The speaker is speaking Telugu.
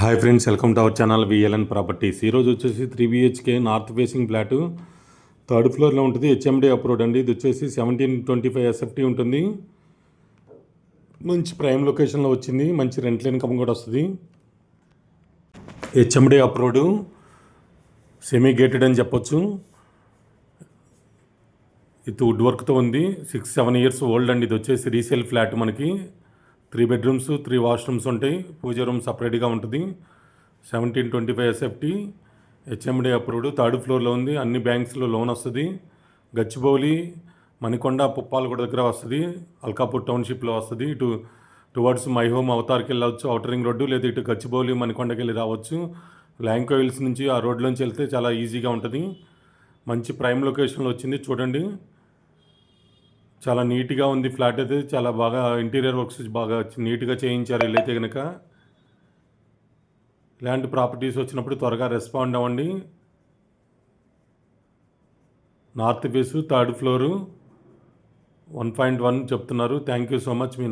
Hi friends, welcome to our channel VLN properties. ఈరోజు వచ్చేసి 3 BHK north facing flat third ఫ్లోర్లో ఉంటుంది. హెచ్ఎండి అప్రూవ్డ్ అండి. ఇది వచ్చేసి 1725 ఎస్ఎఫ్టీ ఉంటుంది. మంచి ప్రైమ్ లొకేషన్లో వచ్చింది. మంచి రెంట్ల ఇన్కమ్ కూడా వస్తుంది. హెచ్ఎండి అప్రూవ్డ్, సెమీ గేటెడ్ అని చెప్పొచ్చు. ఇది వుడ్ వర్క్తో ఉంది. 6-7 ఇయర్స్ ఓల్డ్ అండి. ఇది వచ్చేసి రీసేల్ ఫ్లాట్. మనకి 3 బెడ్రూమ్స్ 3 వాష్రూమ్స్ ఉంటాయి. పూజ రూమ్ సపరేట్గా ఉంటుంది. 1725 ఎస్ఎఫ్టీ, హెచ్ఎండి అప్రూవ్డ్, థర్డ్ ఫ్లోర్లో ఉంది. అన్ని బ్యాంక్స్లో లోన్ వస్తుంది. గచ్చిబౌలి, మణికొండ, పుప్పాలగూడ దగ్గర వస్తుంది. అల్కాపూర్ టౌన్షిప్లో వస్తుంది. ఇటు టువర్డ్స్ మై హోమ్ అవతార్కి వెళ్ళవచ్చు, అవుటర్ రింగ్ రోడ్డు, లేదా ఇటు గచ్చిబౌలి మణికొండకి వెళ్ళి రావచ్చు. ల్యాంకో హిల్స్ నుంచి ఆ రోడ్లోంచి వెళ్తే చాలా ఈజీగా ఉంటుంది. మంచి ప్రైమ్ లొకేషన్లో వచ్చింది. చూడండి, చాలా నీట్గా ఉంది ఫ్లాట్. అయితే చాలా బాగా ఇంటీరియర్ వర్క్స్ బాగా నీట్గా చేయించారు. వీళ్ళైతే కనుక ఇలాంటి ప్రాపర్టీస్ వచ్చినప్పుడు త్వరగా రెస్పాండ్ అవ్వండి. నార్త్ ఫేసు, థర్డ్ ఫ్లోరు, 1.1 చెప్తున్నారు. Thank you so much. Me